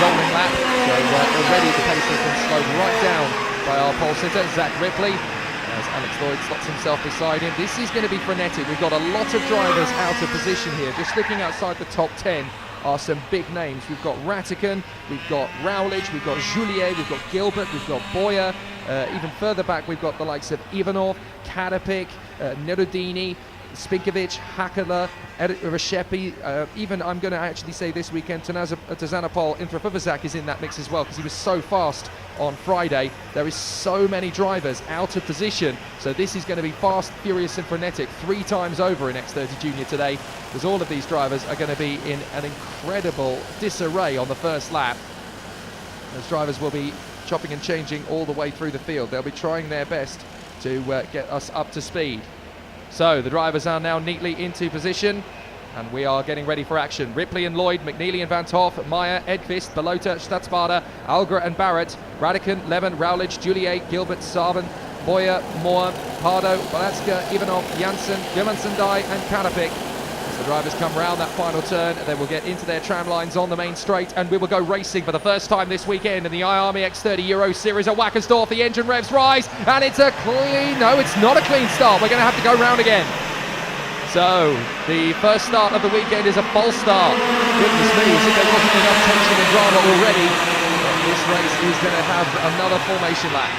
rolling lap. So already the pace has been slowed right down by our pole sitter, Zach Ripley, as Alex Lloyd slots himself beside him. This is going to be frenetic. We've got a lot of drivers out of position here. Just looking outside the top 10 are some big names. We've got Ratican, we've got Rowledge, we've got Juliet, we've got Gilbert, we've got Boyer. Even further back, we've got the likes of Ivanov, Kadapik, Nerudini, Spinkovic, Hakala, Reshepi, even I'm going to actually say this weekend Tazanapol Intrafuvazak is in that mix as well, because he was so fast on Friday. There is so many drivers out of position, so this is going to be fast, furious and frenetic 3 times over in X30 Junior today, because all of these drivers are going to be in an incredible disarray on the first lap. Those drivers will be chopping and changing all the way through the field. They'll be trying their best to get us up to speed. So the drivers are now neatly into position, and we are getting ready for action. Ripley and Lloyd, McNeely and Van Toff, Meyer, Edqvist, Balota, Stadsbader, Algra and Barrett, Radican, Levin, Rowledge, Juliet, Gilbert, Sarban, Boyer, Moore, Pardo, Balatska, Ivanov, Janssen, Gilmansendai and Kadapik. As the drivers come round that final turn, they will get into their tram lines on the main straight, and we will go racing for the first time this weekend in the IAME X30 Euro Series at Wackersdorf. The engine revs rise, and it's a clean, no, it's not a clean start. We're going to have to go round again. So, the first start of the weekend is a false start. Goodness me, as if there wasn't enough tension and drama already, this race is going to have another formation lap.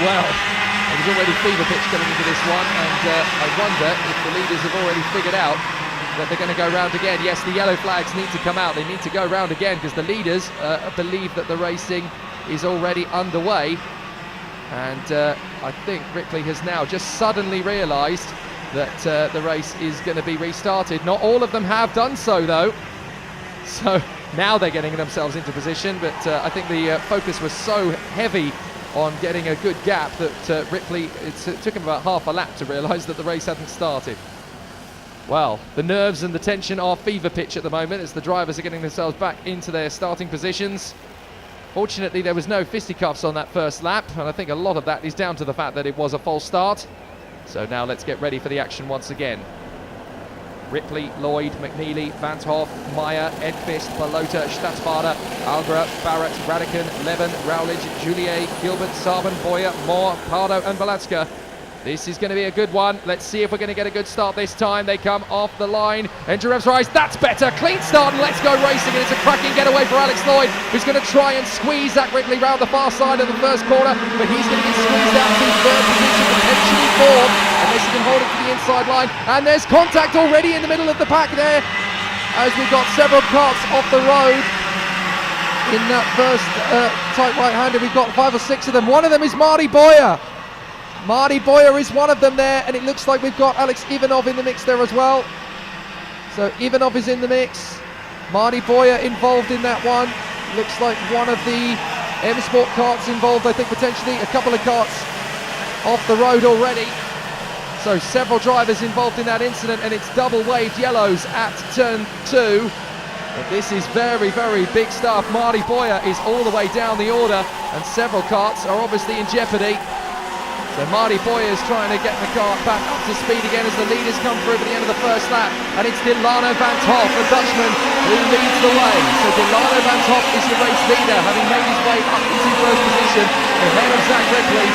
Well, there was already fever pitch coming into this one, and I wonder if the leaders have already figured out that they're going to go round again. Yes, the yellow flags need to come out. They need to go round again, because the leaders believe that the racing is already underway. And I think Ripley has now just suddenly realised that the race is going to be restarted. Not all of them have done so, though. So now they're getting themselves into position, but I think the focus was so heavy on getting a good gap that Ripley, it took him about half a lap to realise that the race hadn't started. Well, the nerves and the tension are fever pitch at the moment as the drivers are getting themselves back into their starting positions. Fortunately, there was no fisticuffs on that first lap, and I think a lot of that is down to the fact that it was a false start. So now let's get ready for the action once again. Ripley, Lloyd, McNeely, Van Hoff, Meyer, Edqvist, Balota, Stadsbader, Algra, Barrett, Radican, Levin, Rowledge, Juliet, Gilbert, Sarban, Boyer, Moore, Pardo and Balatska. This is going to be a good one. Let's see if we're going to get a good start this time. They come off the line. Engine revs rise. That's better. Clean start and let's go racing. And it's a cracking getaway for Alex Lloyd, who's going to try and squeeze Zach Ripley round the far side of the first corner. But he's going to get squeezed out to third position, potentially fourth, unless he can hold it to the inside line. And there's contact already in the middle of the pack there, as we've got several carts off the road. In that first tight right-hander, we've got 5 or 6 of them. One of them is Marty Boyer. Marty Boyer is one of them there, and it looks like we've got Alex Ivanov in the mix there as well. So Ivanov is in the mix. Marty Boyer involved in that one. Looks like one of the M Sport carts involved, I think potentially a couple of carts off the road already. So several drivers involved in that incident, and it's double waved yellows at turn 2. But this is very, very big stuff. Marty Boyer is all the way down the order, and several carts are obviously in jeopardy. So Marty Boyer is trying to get the car back up to speed again as the leaders come through for the end of the first lap. And it's Delano Van Toff, a Dutchman, who leads the way. So Delano Van Toff is the race leader, having made his way up into first position ahead of Zach Ripley.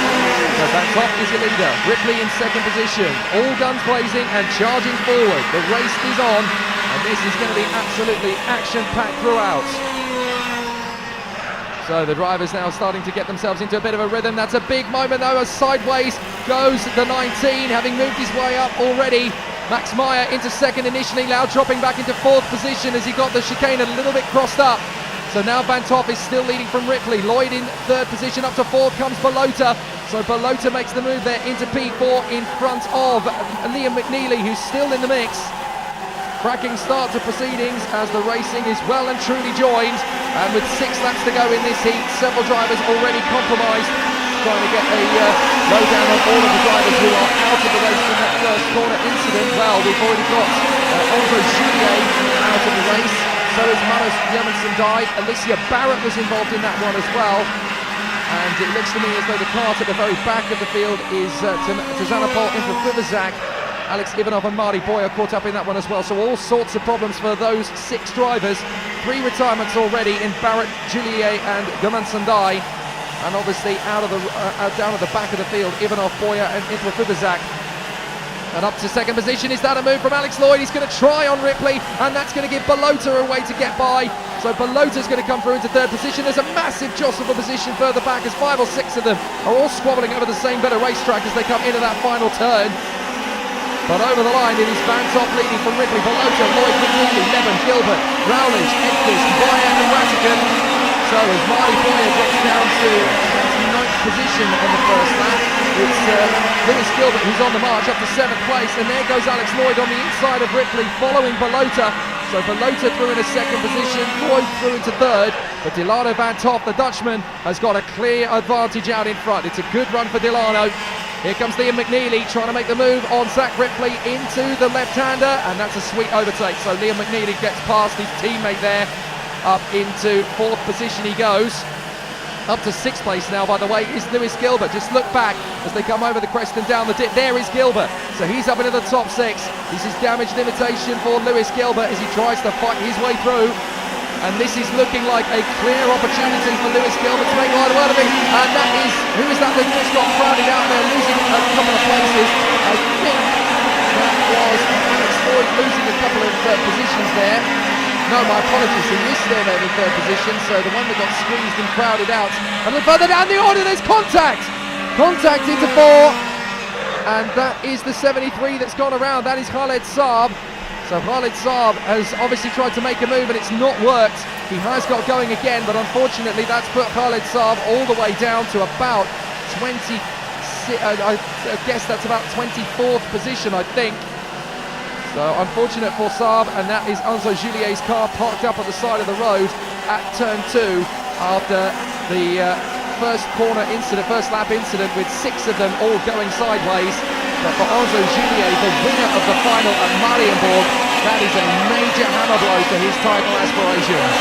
So Van Toff is the leader, Ripley in second position. All guns blazing and charging forward. The race is on, and this is going to be absolutely action-packed throughout. So the drivers now starting to get themselves into a bit of a rhythm. That's a big moment though, as sideways goes the 19, having moved his way up already. Max Meyer into second initially, now dropping back into fourth position as he got the chicane a little bit crossed up. So now Van Toff is still leading from Ripley. Lloyd in third position, up to fourth comes Balota. So Balota makes the move there into P4 in front of Liam McNeely, who's still in the mix. Cracking start to proceedings as the racing is well and truly joined, and with 6 laps to go in this heat, several drivers already compromised, trying to get a lowdown on all of the drivers who are out of the race from that first corner incident. Well, we've already got Andre Juliet out of the race, so is Manos Gilmansendai. Alicia Barrett was involved in that one as well, and it looks to me as though the cart at the very back of the field is Tazanapol Intrafuvazak. Alex Ivanov and Marty Boyer caught up in that one as well. So all sorts of problems for those 6 drivers 3 retirements already in Barrett, Julier and Gumansandai. And obviously down at the back of the field, Ivanov, Boya and Intwa. And up to second position, is that a move from Alex Lloyd? He's going to try on Ripley, and that's going to give Balota a way to get by. So Balota's going to come through into third position. There's a massive jostle for position further back as 5 or 6 of them are all squabbling over the same bit of racetrack as they come into that final turn. But over the line, it is Van Top leading from Ripley, Balota, Lloyd, McNeely, Levin, Gilbert, Rowledge, Edwards, Boya and Rattigan. So as Marty Boya drops down to 29th position on the first lap, it's Lewis Gilbert who's on the march up to 7th place, and there goes Alex Lloyd on the inside of Ripley following Balota. So Balota through in a second position, Lloyd through into third, but Delano Van Top, the Dutchman, has got a clear advantage out in front. It's a good run for Delano. Here comes Liam McNeely trying to make the move on Zach Ripley into the left-hander, and that's a sweet overtake. So Liam McNeely gets past his teammate there. Up into 4th position he goes. Up to 6th place now, by the way, is Lewis Gilbert. Just look back as they come over the crest and down the dip. There is Gilbert. So he's up into the top 6. This is damage limitation for Lewis Gilbert as he tries to fight his way through. And this is looking like a clear opportunity for Lewis Gilbert to make light of it. And that is, who is that that just got crowded out there, losing a couple of places? I think that was Alex Lloyd losing a couple of positions there. No, my apologies, he is still there in third position, so the one that got squeezed and crowded out. A little further down the order, there's contact! Contact into 4, and that is the 73 that's gone around. That is Khaled Saab. So Khaled Saab has obviously tried to make a move, and it's not worked. He has got going again, but unfortunately that's put Khaled Saab all the way down to about 20, I guess that's about 24th position, I think. So unfortunate for Saab, and that is Enzo Julier's car parked up at the side of the road at turn 2 after the first lap incident with 6 of them all going sideways. But for Enzo Julier, the winner of the final at Marienburg, that is a major hammer blow to his title aspirations.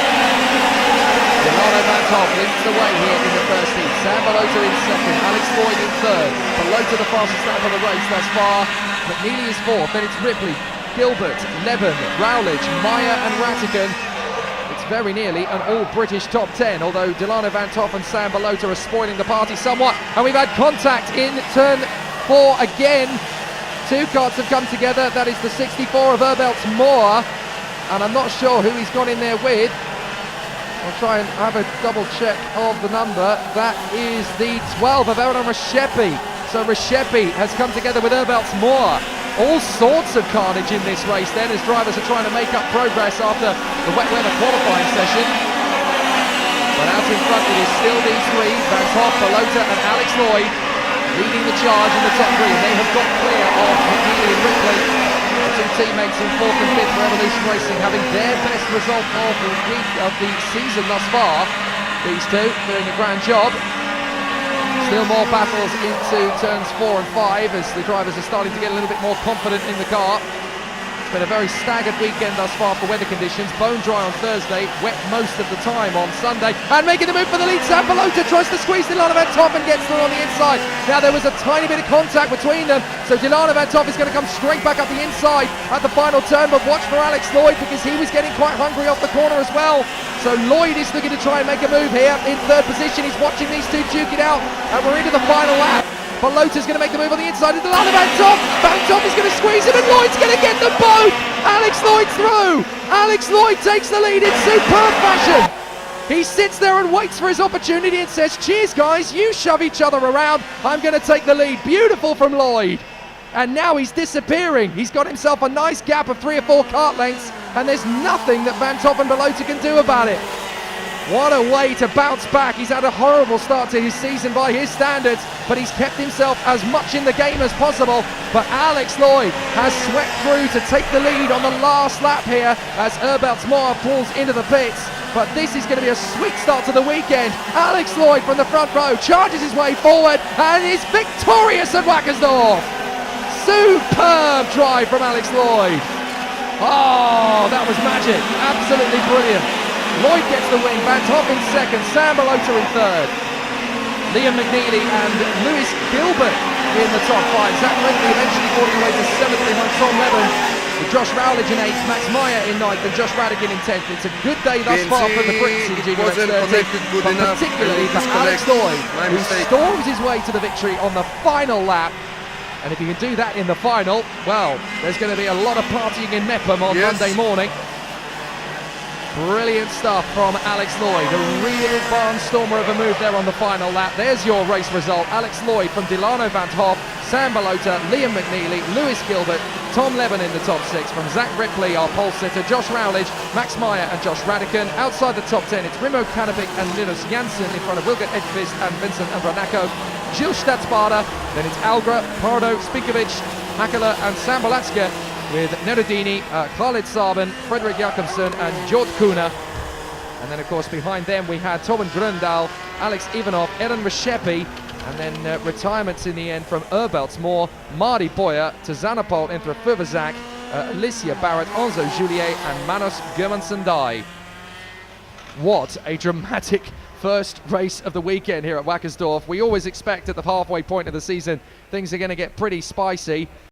Delano Van Top leads the way here in the first heat. Sam Balota in second, Alex Lloyd in third. Balota the fastest lap of the race thus far. McNeely is 4th, then it's Ripley, Gilbert, Levin, Rowledge, Meyer and Rattigan. It's very nearly an all-British top 10, although Delano Van Top and Sam Balota are spoiling the party somewhat. And we've had contact in turn 4 again. 2 carts have come together. That is the 64 of Erbelt Moore, and I'm not sure who he's gone in there with. I'll try and have a double check of the number. That is the 12 of Aaron Reshepi. So Reshepi has come together with Erbelt Moore. All sorts of carnage in this race then, as drivers are trying to make up progress after the wet weather qualifying session. But out in front it is still these 3, Van Top, Balota and Alex Lloyd leading the charge in the top 3. They have got clear of McNeely and Ripley. The 2 teammates in 4th and 5th for Evolution Racing having their best result of the week of the season thus far. These 2 doing a grand job. Still more battles into turns 4 and 5 as the drivers are starting to get a little bit more confident in the car. It's been a very staggered weekend thus far for weather conditions. Bone dry on Thursday, wet most of the time on Sunday. And making the move for the lead, Sam Balota tries to squeeze Delano Van Top and gets through on the inside. Now there was a tiny bit of contact between them, so Delano Van Top is going to come straight back up the inside at the final turn, but watch for Alex Lloyd because he was getting quite hungry off the corner as well. So Lloyd is looking to try and make a move here in third position. He's watching these 2 duke it out, and we're into the final lap. Balota's going to make the move on the inside of Delano Van Top. Van Top is going to squeeze him, and Lloyd's going to get them both. Alex Lloyd's through. Alex Lloyd takes the lead in superb fashion. He sits there and waits for his opportunity and says, cheers guys, you shove each other around, I'm going to take the lead. Beautiful from Lloyd. And now he's disappearing. He's got himself a nice gap of 3 or 4 kart lengths, and there's nothing that Van Top and Balota can do about it. What a way to bounce back. He's had a horrible start to his season by his standards, but he's kept himself as much in the game as possible. But Alex Lloyd has swept through to take the lead on the last lap here as Erbelt Moore pulls into the pits. But this is going to be a sweet start to the weekend. Alex Lloyd from the front row charges his way forward and is victorious at Wackersdorf. Superb drive from Alex Lloyd. Oh, that was magic. Absolutely brilliant. Lloyd gets the win, Van Top in second, Sam Balota in third. Liam McNeely and Lewis Gilbert in the top 5. Zach Ripley eventually falling away to 7th behind Tom Levin. with Josh Rowledge in 8th, Max Meyer in 9th and Josh Radigan in 10th. It's a good day thus far for the Brits in Junior X30, but particularly for Alex Lloyd, who storms his way to the victory on the final lap. And if he can do that in the final, well, there's going to be a lot of partying in Mepham on Monday morning. Brilliant stuff from Alex Lloyd, a real barnstormer of a move there on the final lap. There's your race result. Alex Lloyd from Delano Van Hoff, Sam Balota, Liam McNeely, Lewis Gilbert, Tom Levin in the top 6. From Zach Ripley, our pole sitter, Josh Rowledge, Max Meyer and Josh Radican. Outside the top 10, it's Rimo Kanapik and Linus Janssen in front of Wilgert Edqvist and Vincent Andronako. Gilles Stadsbader, then it's Algra, Pardo, Spikovic, Hakala and Sam Balatska, with Nerodini, Khalid Saban, Frederick Jakobsen and Jort Kuna. And then of course behind them we had Torben Grundal, Alex Ivanov, Aaron Reshepi, and then retirements in the end from Erbeltsmoor, Marty Boyer, Tazanapol, Intra Fuvazak, Alicia Barrett, Enzo Juliet and Manos Germansendai. What a dramatic first race of the weekend here at Wackersdorf. We always expect at the halfway point of the season things are going to get pretty spicy.